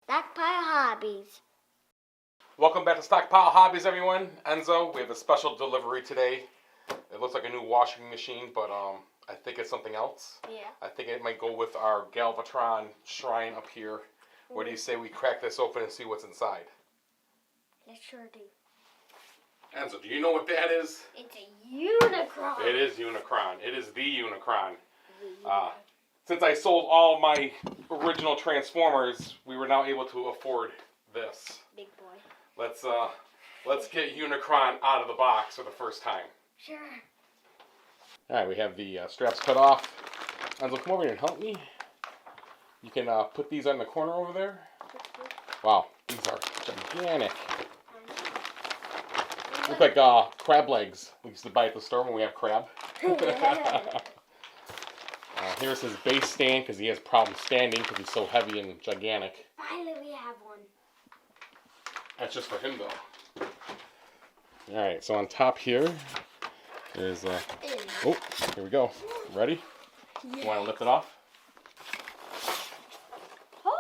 Stockpile Hobbies. Welcome back to Stockpile Hobbies, everyone. Enzo, we have a special delivery today. It looks like a new washing machine, but I think it's something else. Yeah. I think it might go with our Galvatron shrine up here. What do you say we crack this open and see what's inside? I sure do. Enzo, do you know what that is? It's a Unicron. It is Unicron. It is the Unicron. Since I sold all my original Transformers, we were now able to afford this. Big boy. Let's get Unicron out of the box for the first time. Sure. All right, we have the straps cut off. Enzo, come over here and help me. You can put these on the corner over there. Wow, these are gigantic. Look like crab legs we used to buy at the store when we have crab. Here's his base stand because he has problems standing because he's so heavy and gigantic. Finally, we have one. That's just for him, though. All right, so on top here, there's oh, here we go. Ready? Yeah. You want to lift it off? Oh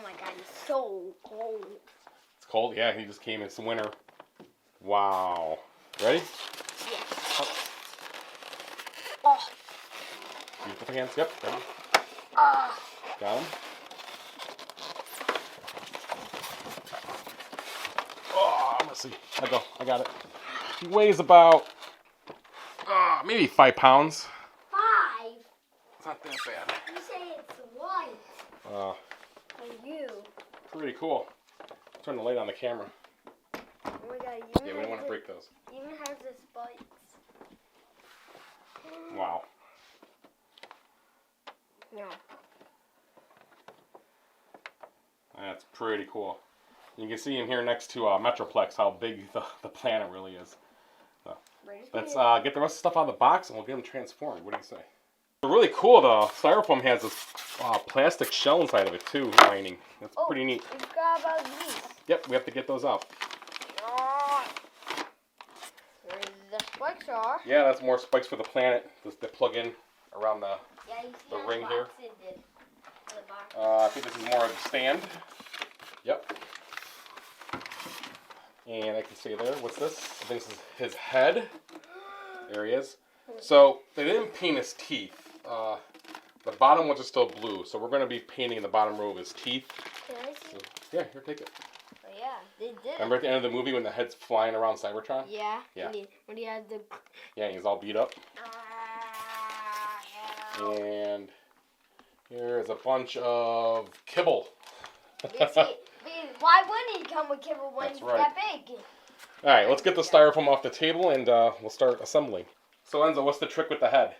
my God, it's so cold. It's cold? Yeah, he just came. It's winter. Wow. Ready? Yeah. Oh. You put the hands. Yep. Ready? Got him. Oh, let's see. I got it. He weighs about maybe 5 pounds. 5? It's not that bad. You say it's light. For you. Pretty cool. Turn the light on the camera. Oh my God, Yeah, we don't want to break those. Even has the spikes. Wow. No. That's pretty cool. You can see in here next to Metroplex how big the planet really is. So, let's get the rest of the stuff out of the box and we'll get them transformed. What do you say? Really cool. The styrofoam has this plastic shell inside of it too, lining. That's pretty neat. We forgot about these. Yep, we have to get those out. Where the spikes are. Yeah, that's more spikes for the planet. Just to plug in around the ring here. I think this is more of a stand. Yep. And I can see there. What's this? I think this is his head. There he is. So they didn't paint his teeth. The bottom ones are still blue, so we're going to be painting the bottom row of his teeth. Can I see? So, yeah, here, take it. Oh yeah, they did. Remember at the end of the movie when the head's flying around Cybertron? Yeah. Yeah. When he had the. Yeah, he's all beat up. And here's a bunch of kibble. Why wouldn't he come with kibble when he's that big? All right, let's get the styrofoam off the table and we'll start assembling. So Enzo, what's the trick with the head?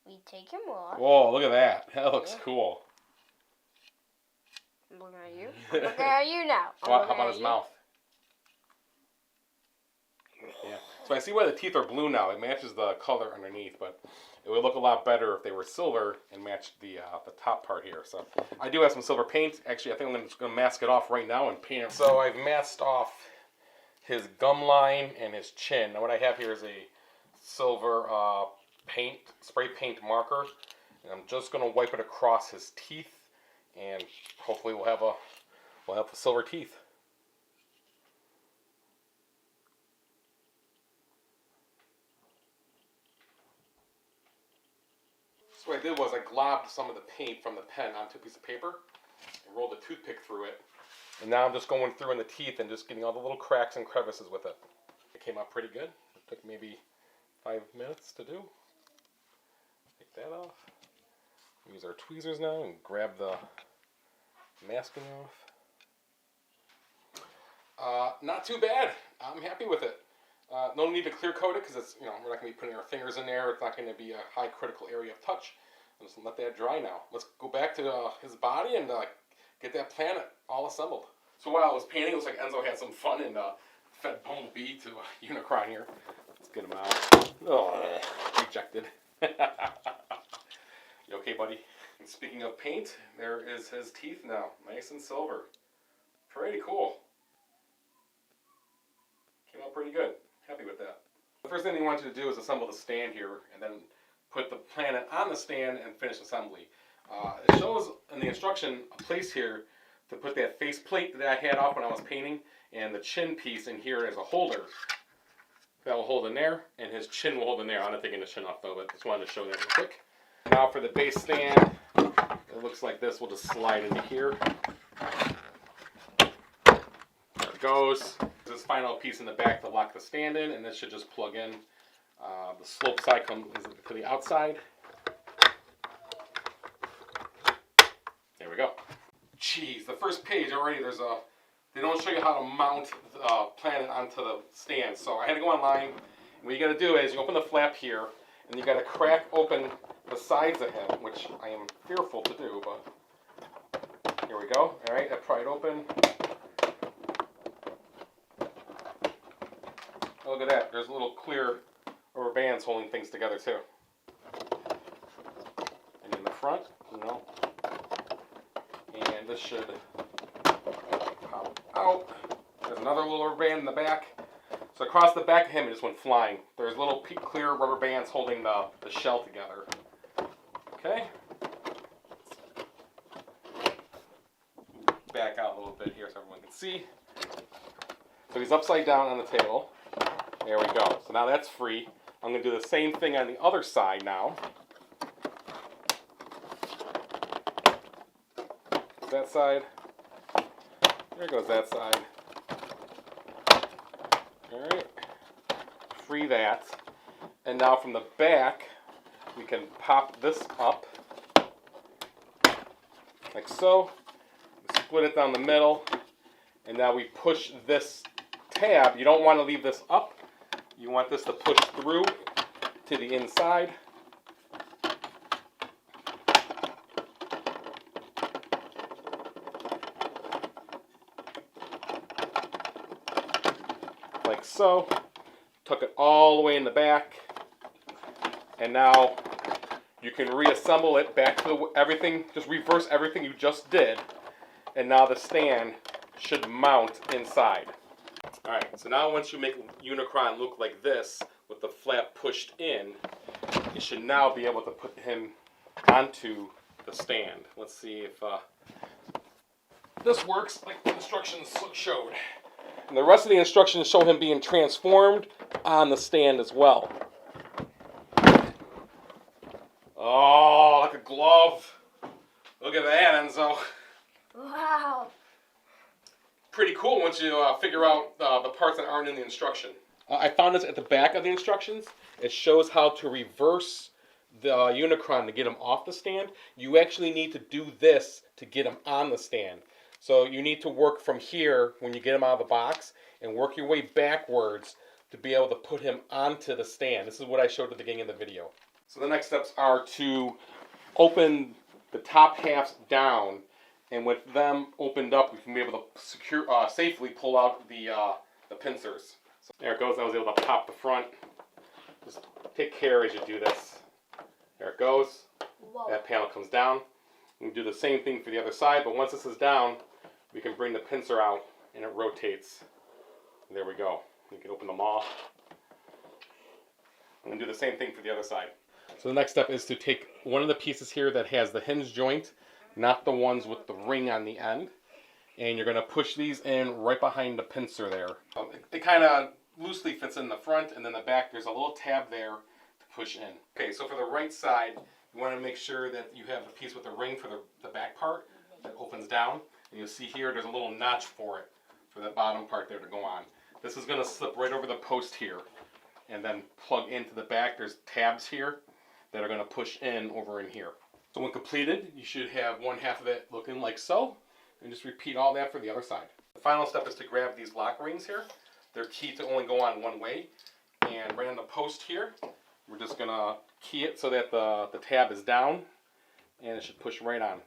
We take him off. Whoa, look at that. That looks cool. I'm looking at you. I'm looking at you now. How about his mouth? Yeah. So I see why the teeth are blue now. It matches the color underneath, but it would look a lot better if they were silver and matched the top part here. So I do have some silver paint. Actually, I think I'm just going to mask it off right now and paint it. So I've masked off his gum line and his chin. Now what I have here is a silver spray paint marker, and I'm just going to wipe it across his teeth, and hopefully we'll have silver teeth. So what I did was I globbed some of the paint from the pen onto a piece of paper and rolled a toothpick through it. And now I'm just going through in the teeth and just getting all the little cracks and crevices with it. It came out pretty good. It took maybe 5 minutes to do. Take that off. Use our tweezers now and grab the masking off. Not too bad. I'm happy with it. No need to clear coat it because it's, we're not going to be putting our fingers in there. It's not going to be a high critical area of touch. I'm just going to let that dry now. Let's go back to his body and get that planet all assembled. So while I was painting, it looks like Enzo had some fun and fed Bumblebee to Unicron here. Let's get him out. Oh, rejected. You okay, buddy? And speaking of paint, there is his teeth now. Nice and silver. Pretty cool. Came out pretty good. Happy with that. The first thing they want you to do is assemble the stand here and then put the planet on the stand and finish assembly. It shows in the instruction a place here to put that face plate that I had off when I was painting, and the chin piece in here as a holder. That will hold in there, and his chin will hold in there. I'm not taking the chin off though, but just wanted to show that real quick. Now for the base stand, it looks like this. We'll just slide into here. There it goes. This final piece in the back to lock the stand in, and this should just plug in. The slope side comes to the outside. There we go. Jeez, the first page already, they don't show you how to mount the planet onto the stand. So I had to go online. What you got to do is you open the flap here, and you got to crack open the sides of him, which I am fearful to do, but here we go. All right, I pry it open. Oh, look at that. There's a little clear rubber bands holding things together too. And in the front, and this should pop out. There's another little rubber band in the back. So across the back of him, it just went flying. There's little clear rubber bands holding the shell together. Okay. Back out a little bit here so everyone can see. So he's upside down on the table. There we go. So now that's free. I'm going to do the same thing on the other side now. That side. There goes that side. Alright. Free that. And now from the back, we can pop this up. Like so. Split it down the middle. And now we push this tab. You don't want to leave this up. You want this to push through to the inside. Like so. Tuck it all the way in the back. And now you can reassemble it back to everything. Just reverse everything you just did. And now the stand should mount inside. Alright, so now once you make Unicron look like this, with the flap pushed in, you should now be able to put him onto the stand. Let's see if this works like the instructions showed. And the rest of the instructions show him being transformed on the stand as well. Oh, like a glove. Look at that, Enzo. Wow. Pretty cool once you figure out the parts that aren't in the instruction. I found this at the back of the instructions. It shows how to reverse the Unicron to get him off the stand. You actually need to do this to get him on the stand. So you need to work from here when you get him out of the box and work your way backwards to be able to put him onto the stand. This is what I showed at the beginning of the video. So the next steps are to open the top halves down. And with them opened up, we can be able to safely pull out the pincers. So there it goes. I was able to pop the front. Just take care as you do this. There it goes. Whoa. That panel comes down. We can do the same thing for the other side, but once this is down, we can bring the pincer out and it rotates. There we go. You can open them all. And do the same thing for the other side. So the next step is to take one of the pieces here that has the hinge joint, not the ones with the ring on the end. And you're going to push these in right behind the pincer there. It kind of loosely fits in the front, and then the back there's a little tab there to push in. Okay, so for the right side, you want to make sure that you have the piece with the ring for the back part that opens down. And you'll see here there's a little notch for it, for the bottom part there to go on. This is going to slip right over the post here and then plug into the back. There's tabs here that are going to push in over in here. So when completed, you should have one half of it looking like so, and just repeat all that for the other side. The final step is to grab these lock rings here. They're key to only go on one way, and right on the post here, we're just going to key it so that the tab is down, and it should push right on.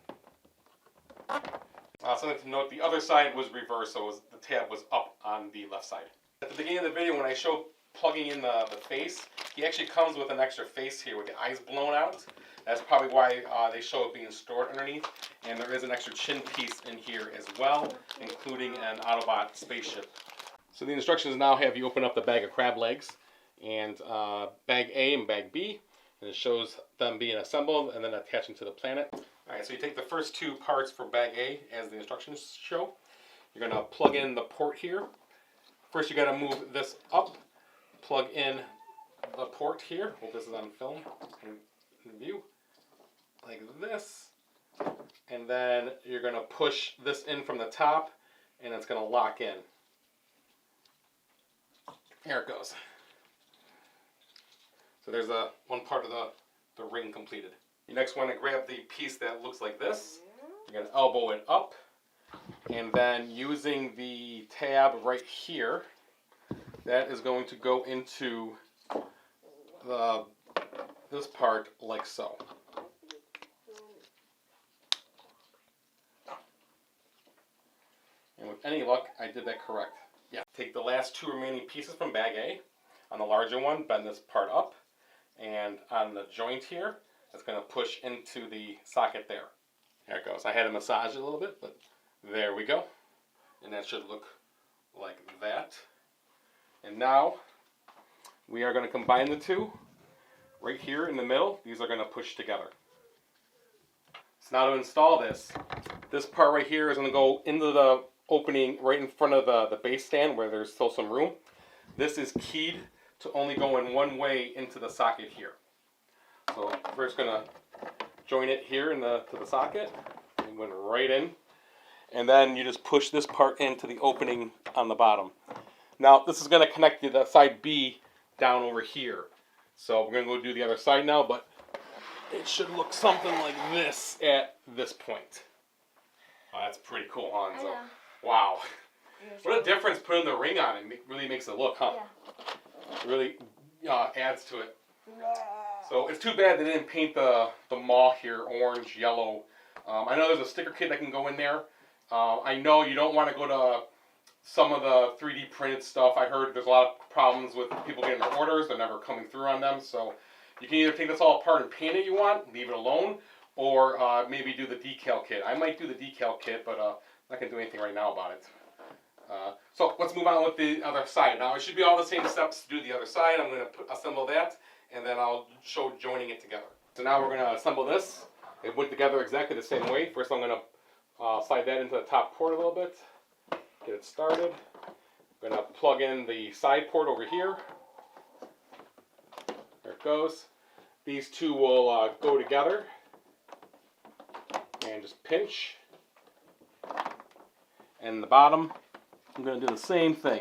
Something to note, the other side was reversed, so the tab was up on the left side. At the beginning of the video, when I showed plugging in the face, he actually comes with an extra face here with the eyes blown out. That's probably why they show it being stored underneath. And there is an extra chin piece in here as well, including an Autobot spaceship. So the instructions now have you open up the bag of crab legs. And bag A and bag B, And it shows them being assembled and then attaching to the planet. Alright, so you take the first two parts for bag A as the instructions show. You're going to plug in the port here. First you got to move this up, plug in the port here. Hope this is on film in view. Like this. And then you're going to push this in from the top and it's going to lock in. Here it goes. So there's one part of the ring completed. You next want to grab the piece that looks like this. You're going to elbow it up. And then using the tab right here, that is going to go into this part like so. And with any luck, I did that correct. Yeah. Take the last two remaining pieces from bag A. On the larger one, bend this part up. And on the joint here, it's going to push into the socket there. There it goes. I had to massage it a little bit, but there we go. And that should look like that. And now, we are going to combine the two. Right here in the middle, these are going to push together. So now to install this part right here is going to go into the opening right in front of the base stand where there's still some room. This is keyed to only go in one way into the socket here. So first going to join it here to the socket. It went right in. And then you just push this part into the opening on the bottom. Now this is going to connect the side B down over here. So we're going to go do the other side now, but it should look something like this at this point. Oh, that's pretty cool, huh, Enzo? Wow. What a difference putting the ring on it really makes it look, huh? Yeah. It really adds to it. So it's too bad they didn't paint the maw here orange, yellow. I know there's a sticker kit that can go in there. I know you don't want to go to some of the 3D printed stuff. I heard there's a lot of problems with people getting their orders. They're never coming through on them. So you can either take this all apart and paint it you want, leave it alone, or maybe do the decal kit. I might do the decal kit, but I'm not going to do anything right now about it. So let's move on with the other side. Now it should be all the same steps to do the other side. I'm going to assemble that, and then I'll show joining it together. So now we're going to assemble this. It went together exactly the same way. First I'm going to slide that into the top port a little bit. Get it started. I'm going to plug in the side port over here. There it goes. These two will go together. And just pinch. And the bottom, I'm going to do the same thing.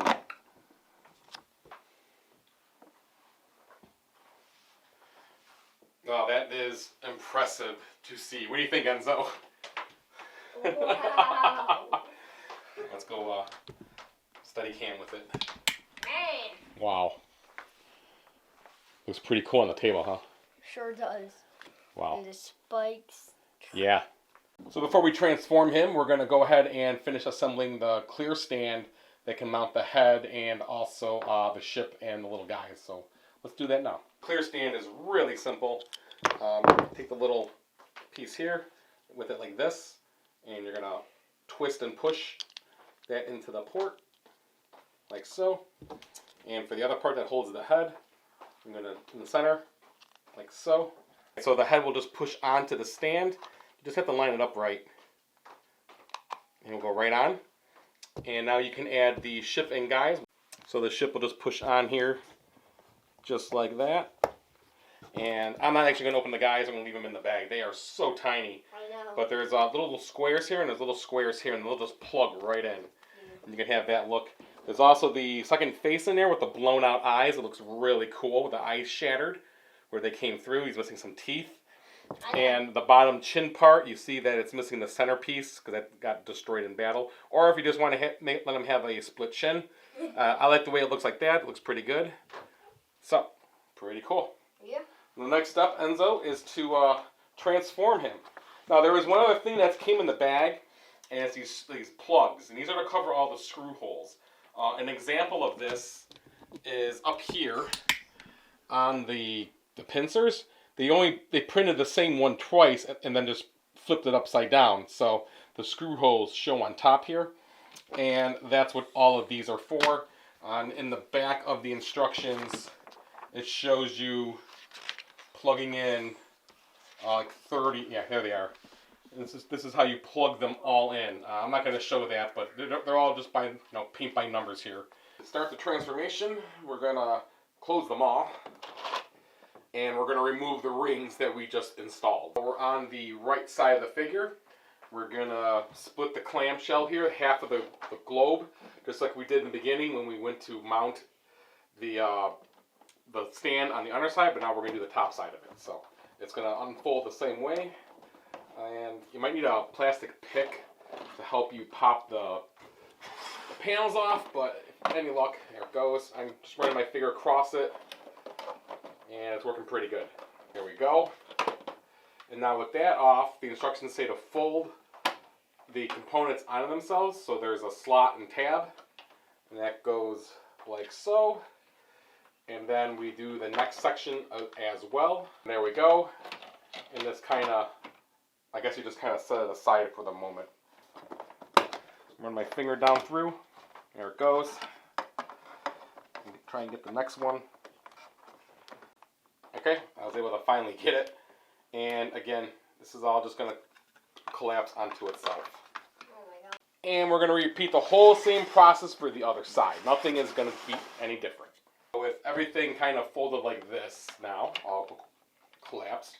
Oh, that is impressive to see. What do you think, Enzo? Wow. Let's go steady cam with it. Man. Wow. Looks pretty cool on the table, huh? Sure does. Wow. And the spikes. Yeah. So before we transform him, we're going to go ahead and finish assembling the clear stand that can mount the head and also the ship and the little guys. So let's do that now. Clear stand is really simple. Take the little piece here with it like this, and you're going to twist and push that into the port like so. And for the other part that holds the head, I'm going to in the center like so. So the head will just push onto the stand. You just have to line it up right. And it'll go right on. And now you can add the ship and guys. So the ship will just push on here just like that. And I'm not actually going to open the guys. I'm going to leave them in the bag. They are so tiny. I know. But there's little squares here and there's little squares here, and they'll just plug right in. And you can have that look. There's also the second face in there with the blown out eyes. It looks really cool with the eyes shattered where they came through. He's missing some teeth. And the bottom chin part, you see that it's missing the centerpiece because that got destroyed in battle. Or if you just want to let him have a split chin. I like the way it looks like that. It looks pretty good. So, pretty cool. Yeah. The next step, Enzo, is to transform him. Now, there was one other thing that came in the bag, and it's these plugs. And these are to cover all the screw holes. An example of this is up here on the pincers. They printed the same one twice and then just flipped it upside down. So the screw holes show on top here. And that's what all of these are for. In the back of the instructions, it shows you plugging in like 30. Yeah, there they are. And this is how you plug them all in. I'm not going to show that, but they're all just by paint by numbers here. To start the transformation, we're going to close them all, and we're going to remove the rings that we just installed. We're on the right side of the figure. We're going to split the clamshell here, half of the globe, just like we did in the beginning when we went to mount the stand on the underside, but now we're going to do the top side of it. So it's going to unfold the same way, and you might need a plastic pick to help you pop the panels off, but if any luck, there it goes. I'm just running my finger across it, and it's working pretty good. There we go. And now with that off, the instructions say to fold the components onto themselves. So there's a slot and tab, and that goes like so. And then we do the next section as well. And there we go. And this kind of, I guess you just kind of set it aside for the moment. Run my finger down through. There it goes. Try and get the next one. Okay, I was able to finally get it. And again, this is all just going to collapse onto itself. Oh my God. And we're going to repeat the whole same process for the other side. Nothing is going to be any different. With everything kind of folded like this now, all collapsed,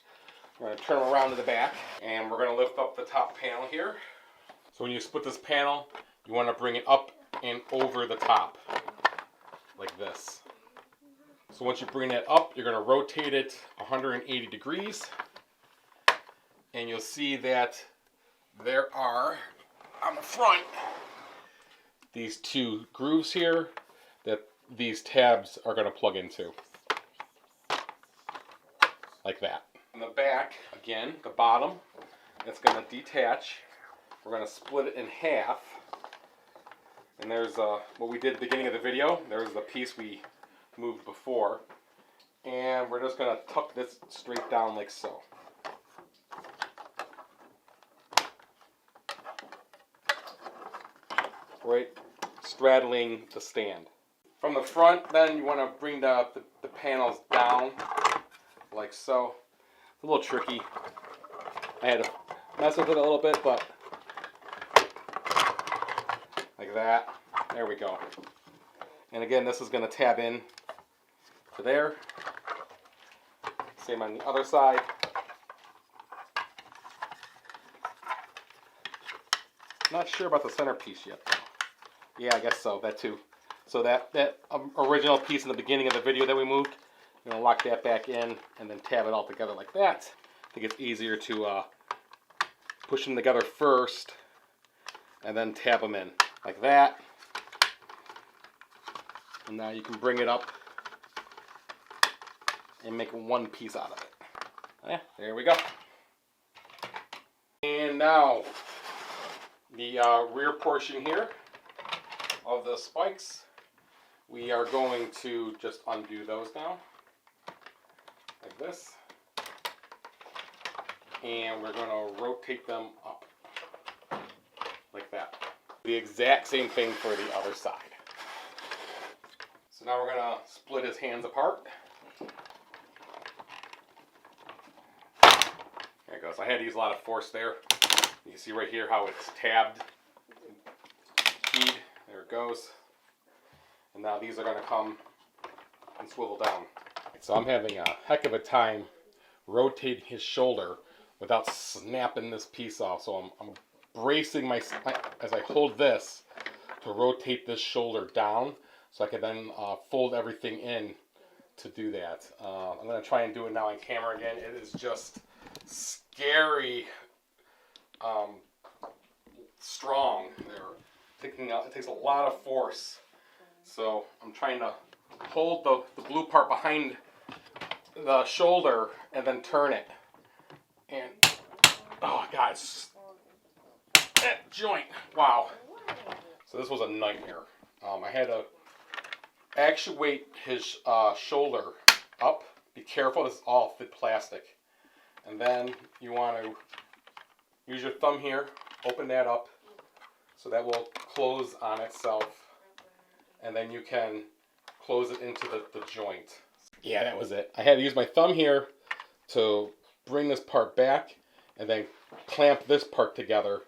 we're going to turn them around to the back, and we're going to lift up the top panel here. So when you split this panel, you want to bring it up and over the top, like this. So once you bring that up, you're going to rotate it 180 degrees. And you'll see that there are, on the front, these two grooves here that these tabs are going to plug into. Like that. On the back, again, the bottom, it's going to detach. We're going to split it in half. And there's what we did at the beginning of the video. There's the piece we moved before. And we're just going to tuck this straight down like so. Right, straddling the stand. From the front, then you want to bring the panels down like so. It's a little tricky. I had to mess with it a little bit, but like that. There we go. And again, this is going to tab in to there. Same on the other side. Not sure about the centerpiece yet. Yeah, I guess so. That too. So that original piece in the beginning of the video that we moved, I'm going to lock that back in and then tab it all together like that. I think it's easier to push them together first and then tab them in like that. And now you can bring it up and make one piece out of it. Yeah, there we go. And now the rear portion here of the spikes, we are going to just undo those now, like this, and we're going to rotate them up, like that. The exact same thing for the other side. So now we're going to split his hands apart. There it goes. I had to use a lot of force there. You can see right here how it's tabbed, keyed. There it goes. And now these are going to come and swivel down. So I'm having a heck of a time rotating his shoulder without snapping this piece off. So I'm bracing as I hold this to rotate this shoulder down so I can then fold everything in to do that. I'm going to try and do it now on camera again. It is just scary strong there. It takes a lot of force. So I'm trying to hold the blue part behind the shoulder and then turn it. And, oh guys, that joint, wow. So this was a nightmare. I had to actuate his shoulder up. Be careful, this is all thick plastic. And then you want to use your thumb here, open that up, so that will close on itself. And then you can close it into the joint. Yeah, that was it. I had to use my thumb here to bring this part back and then clamp this part together.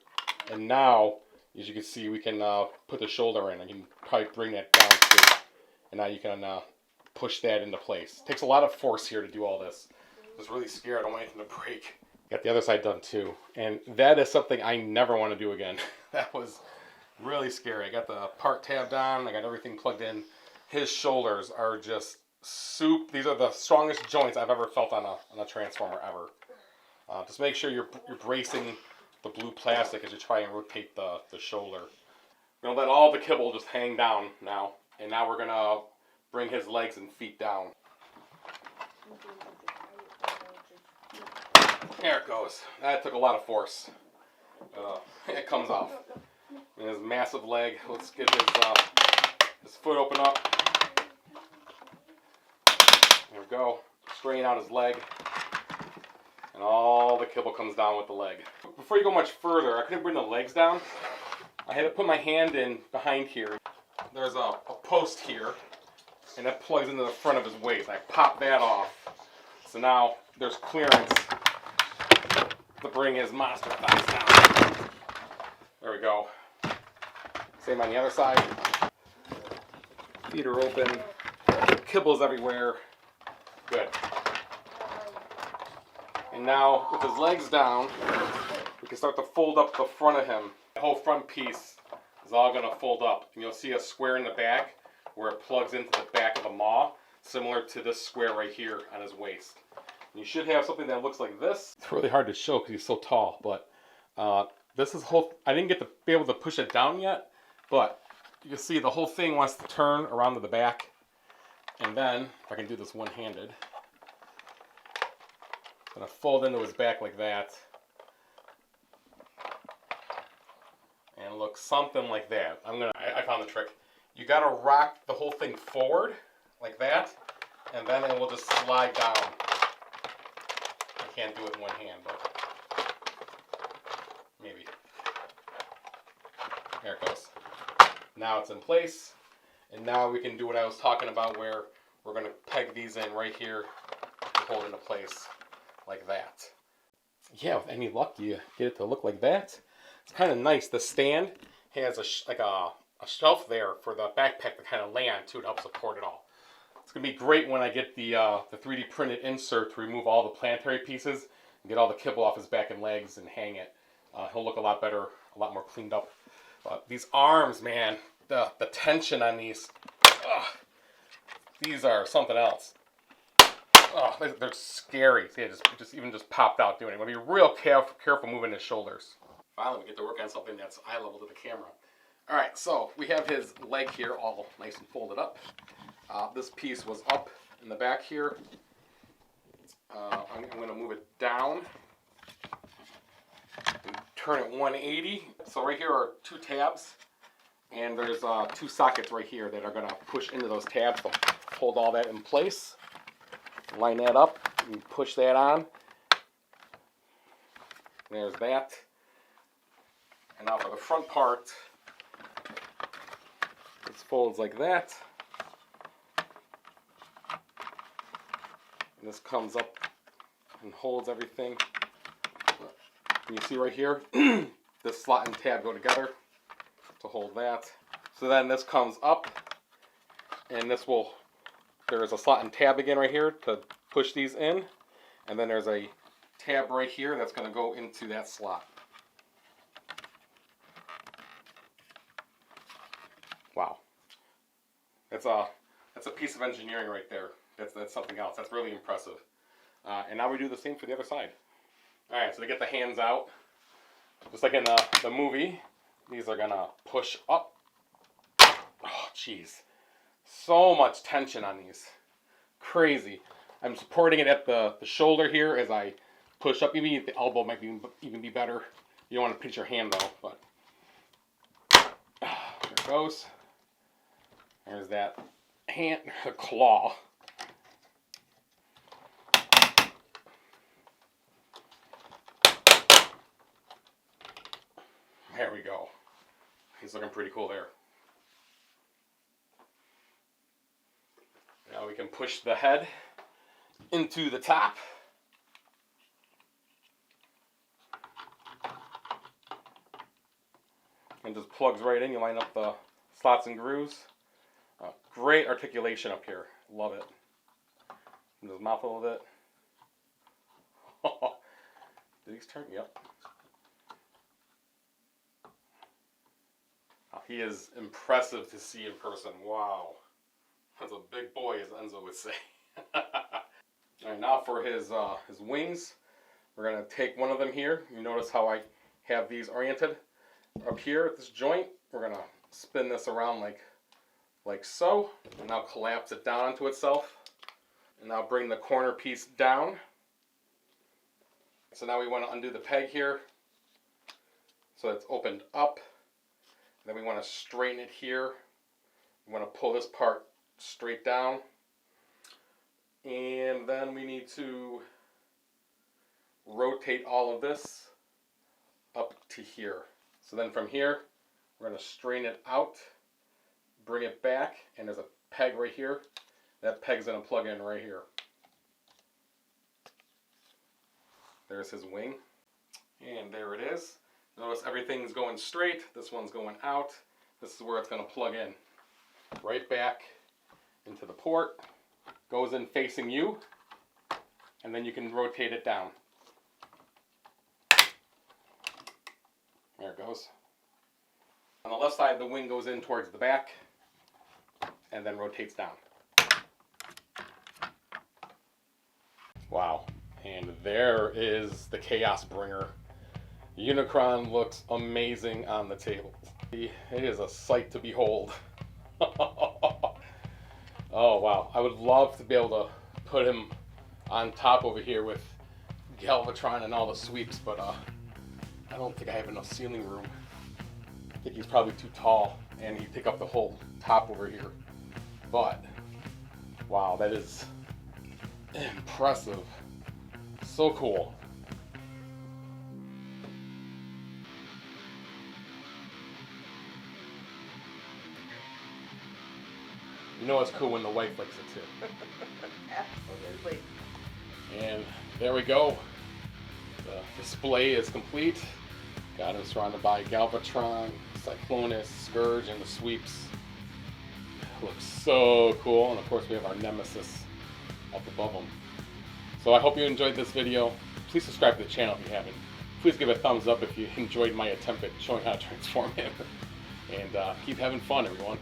And now, as you can see, we can put the shoulder in, and you can probably bring that down too. And now you can push that into place. It takes a lot of force here to do all this. I was really scared. I don't want anything to break. Got the other side done too. And that is something I never want to do again. That was really scary. I got the part tabbed on. I got everything plugged in. His shoulders are just soup. These are the strongest joints I've ever felt on a transformer ever. Just make sure you're bracing the blue plastic as you try and rotate the shoulder. We're going to let all the kibble just hang down now. And now we're going to bring his legs and feet down. There it goes. That took a lot of force. It comes off. And his massive leg. Let's get his foot open up. There we go. Straighten out his leg. And all the kibble comes down with the leg. Before you go much further, I couldn't bring the legs down. I had to put my hand in behind here. There's a post here, and that plugs into the front of his waist. I pop that off. So now there's clearance to bring his monster thighs down. There we go. Same on the other side. Feet are open. Kibble's everywhere. Good. And now, with his legs down, we can start to fold up the front of him. The whole front piece is all going to fold up. And you'll see a square in the back where it plugs into the back of the maw, similar to this square right here on his waist. And you should have something that looks like this. It's really hard to show because he's so tall, but this is whole. I didn't get to be able to push it down yet, but you can see the whole thing wants to turn around to the back. And then, if I can do this one-handed, I'm going to fold into his back like that. And look something like that. I found the trick. You got to rock the whole thing forward like that, and then it will just slide down. I can't do it in one hand, but maybe. There it goes. Now it's in place, and now we can do what I was talking about, where we're going to peg these in right here to hold into place like that. Yeah, with any luck, you get it to look like that. It's kind of nice. The stand has a shelf there for the backpack to kind of lay on too, to help support it all. It's going to be great when I get the 3D printed insert to remove all the planetary pieces and get all the kibble off his back and legs and hang it. He'll look a lot better, a lot more cleaned up. These arms, man, the tension on these, these are something else. Oh, they're scary. See, it just popped out doing it. I'm going to be real careful moving his shoulders. Finally, we get to work on something that's eye level to the camera. All right, so we have his leg here all nice and folded up. This piece was up in the back here. I'm going to move it down and turn it 180. So right here are two tabs, and there's two sockets right here that are going to push into those tabs to hold all that in place. Line that up and push that on. There's that. And now for the front part, this folds like that. And this comes up and holds everything. And you see right here, this slot and tab go together to hold that. So then this comes up, and there's a slot and tab again right here to push these in. And then there's a tab right here that's going to go into that slot. Wow. That's a piece of engineering right there. That's something else. That's really impressive. And now we do the same for the other side. Alright, so to get the hands out, just like in the movie, these are going to push up. Oh, jeez. So much tension on these. Crazy. I'm supporting it at the shoulder here as I push up. Even the elbow might even be better. You don't want to pinch your hand though, but there it goes. There's that hand, claw. There we go. He's looking pretty cool there. Now we can push the head into the top. and just plugs right in. You line up the slots and grooves. Great articulation up here. Love it. Move his mouth a little bit. Did he turn? Yep. He is impressive to see in person. Wow. That's a big boy, as Enzo would say. Alright, now for his wings. We're going to take one of them here. You notice how I have these oriented up here at this joint. We're going to spin this around like so. And now collapse it down onto itself. And now bring the corner piece down. So now we want to undo the peg here. So it's opened up. Then we want to straighten it here. We want to pull this part straight down. And then we need to rotate all of this up to here. So then from here, we're going to straighten it out, bring it back, and there's a peg right here. That peg's going to plug in right here. There's his wing. And there it is. Notice everything's going straight. This one's going out. This is where it's going to plug in. Right back into the port. Goes in facing you. And then you can rotate it down. There it goes. On the left side, the wing goes in towards the back. And then rotates down. Wow. And there is the Chaos Bringer. Unicron looks amazing on the table. It is a sight to behold. Oh wow, I would love to be able to put him on top over here with Galvatron and all the sweeps, but I don't think I have enough ceiling room. I think he's probably too tall and he'd take up the whole top over here. But wow, that is impressive. So cool. You know it's cool when the wife likes it too. Absolutely. And there we go. The display is complete. Got him surrounded by Galvatron, Cyclonus, Scourge, and the sweeps. Looks so cool. And of course we have our Nemesis up above him. So I hope you enjoyed this video. Please subscribe to the channel if you haven't. Please give a thumbs up if you enjoyed my attempt at showing how to transform him. And keep having fun, everyone.